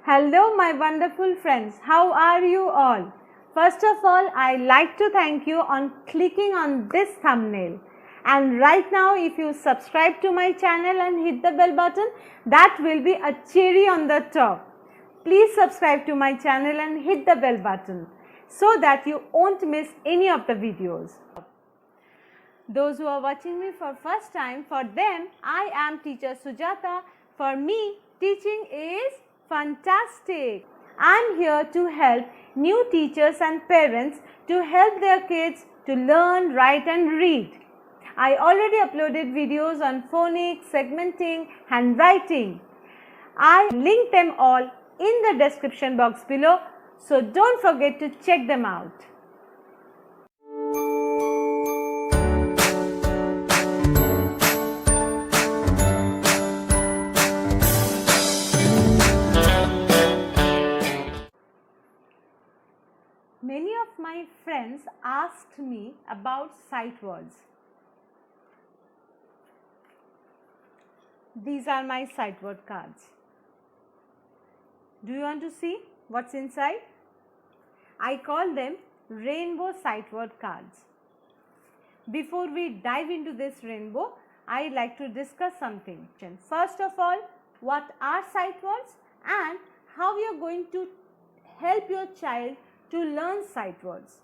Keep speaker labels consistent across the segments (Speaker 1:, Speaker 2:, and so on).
Speaker 1: Hello, my wonderful friends. How are you all? First of all, I like to thank you on clicking on this thumbnail. And right now, if you subscribe to my channel and hit the bell button, that will be a cherry on the top. Please subscribe to my channel and hit the bell button so that you won't miss any of the videos. Those who are watching me for first time, for them, I am teacher Sujata. For me, teaching is fantastic. I am here to help new teachers and parents to help their kids to learn, write and read. I already uploaded videos on phonics, segmenting, handwriting. I link them all in the description box below, so don't forget to check them out. Many of my friends asked me about sight words. These are my sight word cards. Do you want to see what's inside? I call them rainbow sight word cards. Before we dive into this rainbow, I'd like to discuss something. First of all, what are sight words and how you are going to help your child to learn sight words.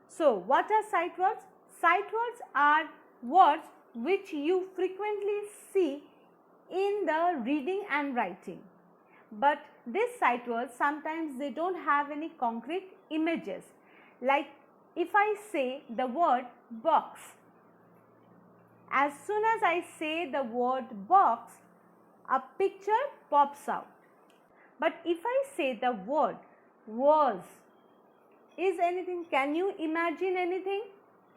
Speaker 1: So, what are sight words? Sight words are words which you frequently see in the reading and writing. But these sight words, sometimes they don't have any concrete images. Like if I say the word box, as soon as I say the word box, a picture pops out. But if I say the word was, is anything, can you imagine anything?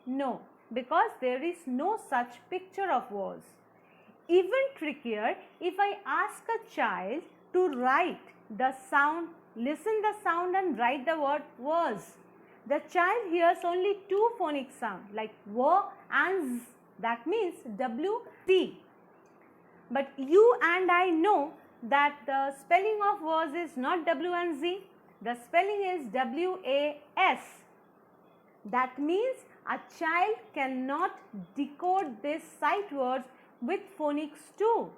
Speaker 1: No, because there is no such picture of was. Even trickier, if I ask a child to write the sound, listen the sound and write the word was. The child hears only two phonic sounds like w and z. That means W, Z. But you and I know that the spelling of was is not W and Z. The spelling is W-A-S. That means a child cannot decode these sight words with phonics too.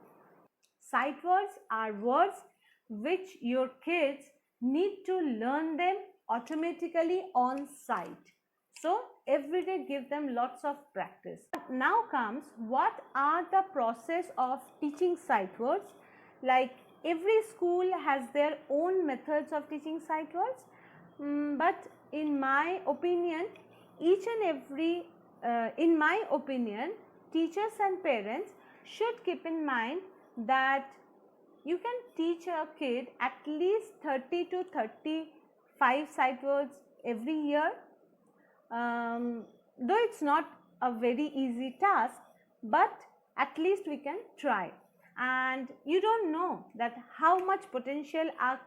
Speaker 1: Sight words are words which your kids need to learn them automatically on sight. So, every day give them lots of practice. Now comes what are the process of teaching sight words. Like every school has their own methods of teaching sight words, but in my opinion, teachers and parents should keep in mind that you can teach a kid at least 30 to 35 sight words every year. Though it's not a very easy task, but at least we can try. And you don't know that how much potential a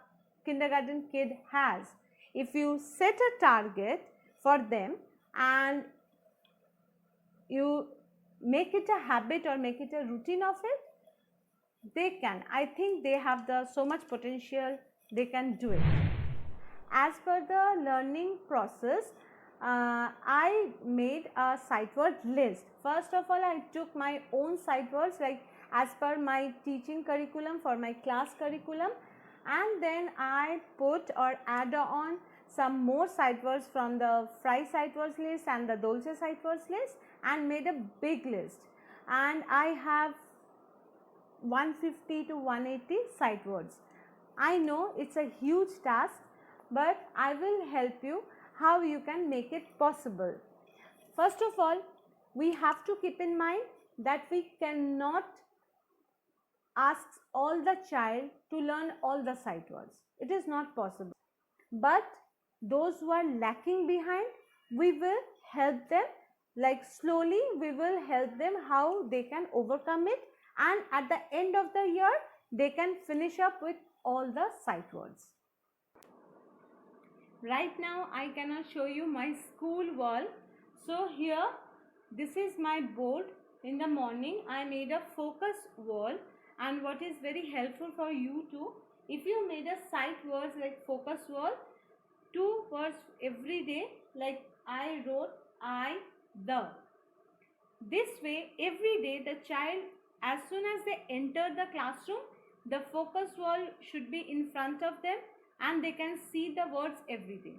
Speaker 1: kindergarten kid has. If you set a target for them and you make it a habit or make it a routine of it, they can. I think they have so much potential, they can do it. As per the learning process, I made a sight word list. First of all, I took my own sight words like as per my teaching curriculum for my class curriculum, and then I put or add on some more sight words from the Fry sight words list and the Dolce sight words list and made a big list. And I have 150 to 180 sight words. I know it's a huge task, but I will help you how you can make it possible. First of all, we have to keep in mind that we cannot ask all the child to learn all the sight words. It is not possible. But those who are lacking behind, we will help them, like slowly we will help them how they can overcome it, and at the end of the year they can finish up with all the sight words. Right now I cannot show you my school wall. So here, this is my board. In the morning I made a focus wall, and what is very helpful for you too, if you made a sight words like focus word, 2 words every day, like I wrote I, the. This way, every day the child, as soon as they enter the classroom, the focus word should be in front of them and they can see the words every day.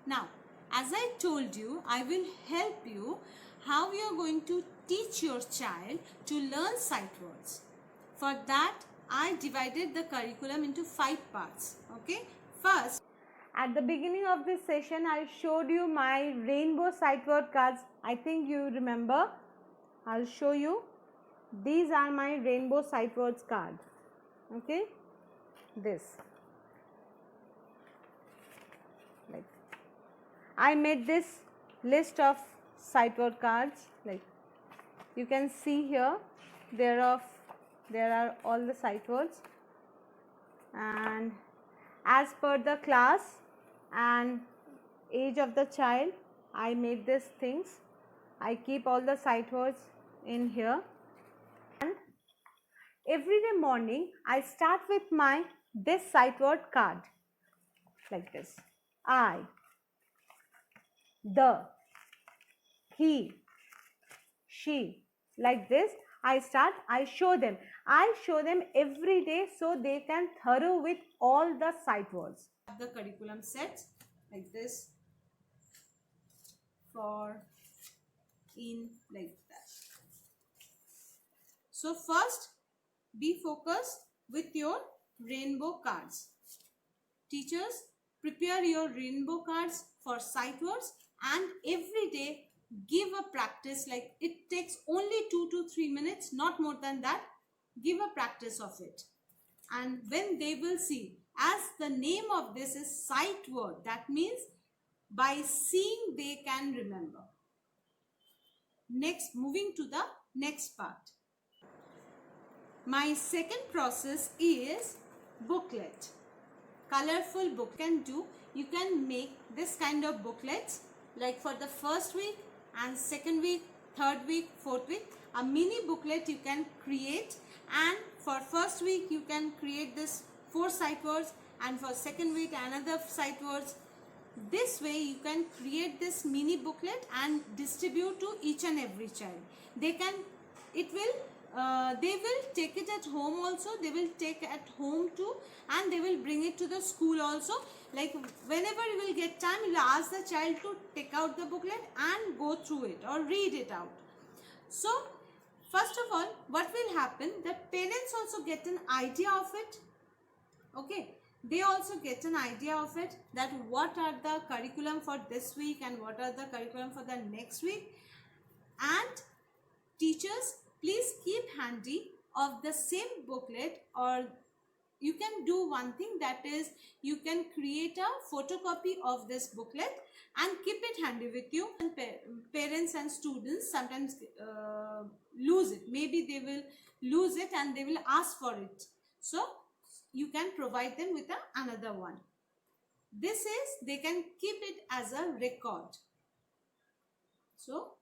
Speaker 2: Now, as I told you, I will help you how you are going to teach your child to learn sight words. For that, I divided the curriculum into 5 parts. Okay, first,
Speaker 1: at the beginning of this session, I showed you my rainbow sight word cards. I think you remember. I'll show you. These are my rainbow sight words card. Okay, this. Like, I made this list of sight word cards. Like, you can see here, there are all the sight words, and as per the class and age of the child, I made these things. I keep all the sight words in here, and every day morning I start with this sight word card like this. I, the, he, she, like this. I show them every day so they can thorough with all the sight words.
Speaker 2: The curriculum sets like this, for, in, like that. So first, be focused with your rainbow cards. Teachers, prepare your rainbow cards for sight words and every day give a practice. Like, it takes only 2 to 3 minutes, not more than that. Give a practice of it. And when they will see, as the name of this is sight word, that means by seeing they can remember. Next, moving to the next part. My second process is booklet. Colorful book you can make this kind of booklets, like for the first week and second week, third week, fourth week. A mini booklet you can create, and for first week you can create this 4 sight words, and for second week another sight words. This way you can create this mini booklet and distribute to each and every child. They will take it at home also. They will take at home too, and they will bring it to the school also. Like, whenever you will get time, you will ask the child to take out the booklet and go through it or read it out. So, first of all, what will happen? The parents also get an idea of it. Okay, they also get an idea of it, that what are the curriculum for this week and what are the curriculum for the next week. And teachers, please keep handy of the same booklet, or you can do one thing, that is, you can create a photocopy of this booklet and keep it handy with you. And parents and students sometimes lose it. Maybe they will lose it and they will ask for it. So you can provide them with another one. This is, they can keep it as a record. So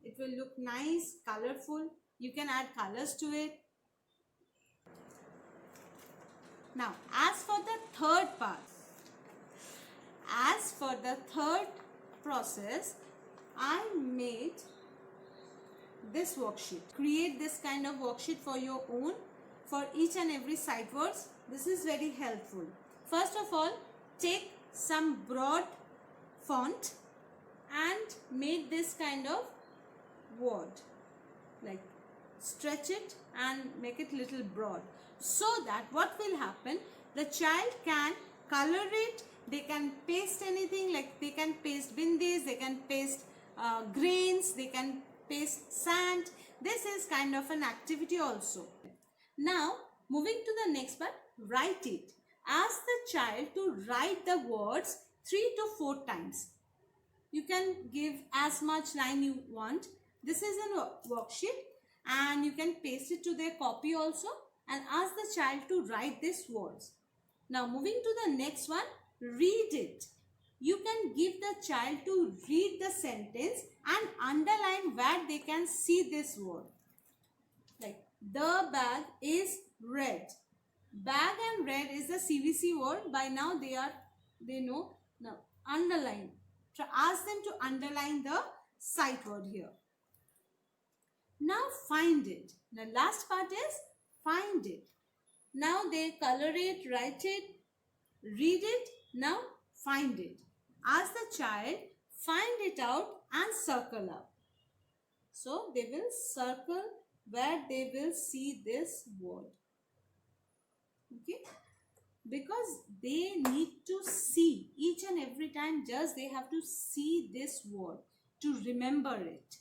Speaker 2: it will look nice, colorful. You can add colors to it. Now, as for the third part, as for the third process, I made this worksheet. Create this kind of worksheet for your own, for each and every sight words. This is very helpful. First of all, take some broad font and make this kind of word. Like, stretch it and make it little broad, so that what will happen, the child can color it. They can paste anything, like they can paste bindis, they can paste grains, they can paste sand. This is kind of an activity also. Now, moving to the next part, write it. Ask the child to write the words 3 to 4 times. You can give as much line you want. This is a worksheet, and you can paste it to their copy also, and ask the child to write these words. Now, moving to the next one, read it. You can give the child to read the sentence and underline where they can see this word. Like, the bag is red. Bag and red is the CVC word. By now they know. Now underline. Ask them to underline the sight word here. Now find it. The last part is find it. Now they color it, write it, read it. Now find it. Ask the child, find it out and circle up. So they will circle where they will see this word. Okay? Because they need to see each and every time, just they have to see this word to remember it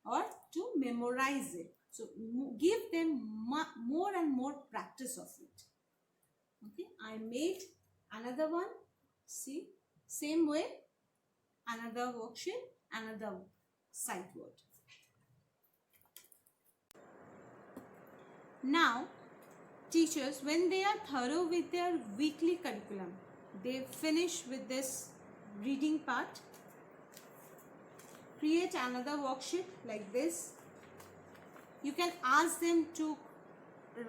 Speaker 2: or to memorize it. So give them more and more practice of it. Okay, I made another one. See, same way, another worksheet, another sight word. Now, teachers, when they are thorough with their weekly curriculum, they finish with this reading part. Create another worksheet like this. You can ask them to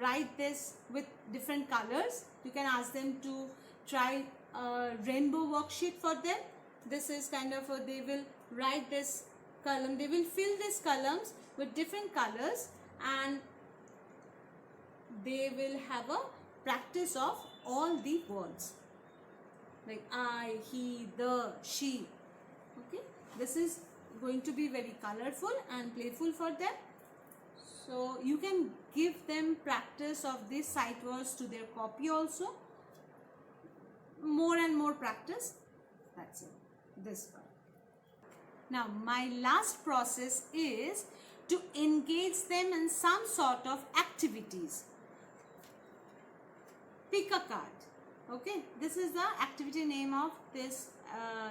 Speaker 2: write this with different colors. You can ask them to try a rainbow worksheet for them. This is kind of they will write this column. They will fill these columns with different colors and they will have a practice of all the words like I, he, the, she. Okay, this is going to be very colorful and playful for them. So you can give them practice of these sight words to their copy also. More and more practice. That's it. This part. Now my last process is to engage them in some sort of activities. Pick a card. Okay, this is the activity name of this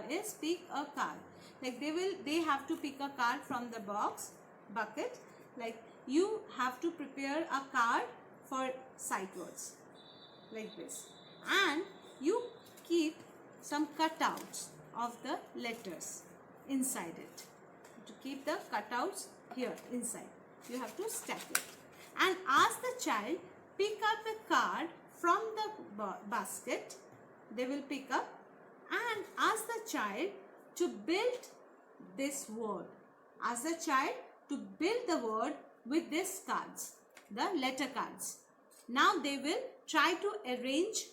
Speaker 2: is pick a card. Like they have to pick a card from the bucket. Like you have to prepare a card for sight words like this, and you keep some cutouts of the letters inside it. To keep the cutouts here inside, you have to stack it and ask the child pick up a card from the basket. They will pick up and ask the child to build this word. Ask the child to build the word with these cards, the letter cards. Now they will try to arrange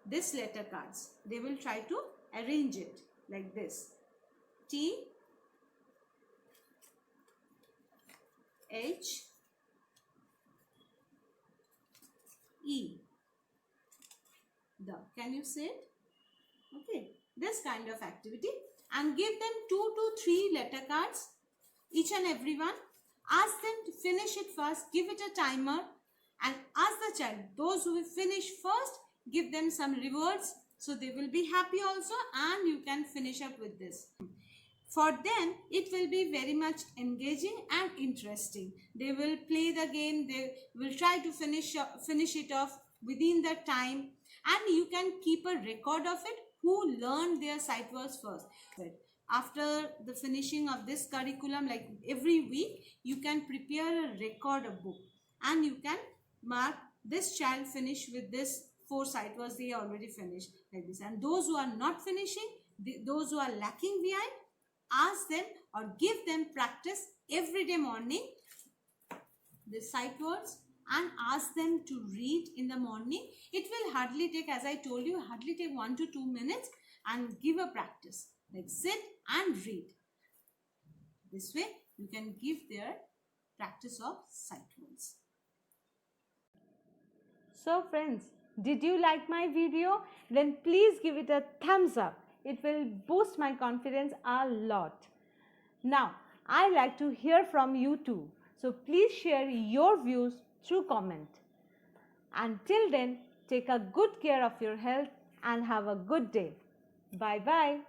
Speaker 2: this letter cards. They will try to arrange it like this. T, H, E. The. Can you see it? Okay. This kind of activity, and give them 2 to 3 letter cards, each and every one. Ask them to finish it first. Give it a timer and ask the child. Those who will finish first, give them some rewards. So they will be happy also, and you can finish up with this. For them, it will be very much engaging and interesting. They will play the game. They will try to finish it off within the time, and you can keep a record of it, who learned their sight words first. After the finishing of this curriculum, like every week, you can prepare a record, a book, and you can mark this child finished with this 4 sight words they already finished like this. And those who are not finishing, those who are lacking behind, ask them or give them practice every day morning the sight words, and ask them to read in the morning. It will hardly take, as I told you, hardly take 1 to 2 minutes, and give a practice. Like sit and read. This way you can give their practice of sight words.
Speaker 1: So friends, did you like my video? Then please give it a thumbs up. It will boost my confidence a lot. Now, I like to hear from you too. So please share your views through comment. Until then, take a good care of your health and have a good day. Bye-bye.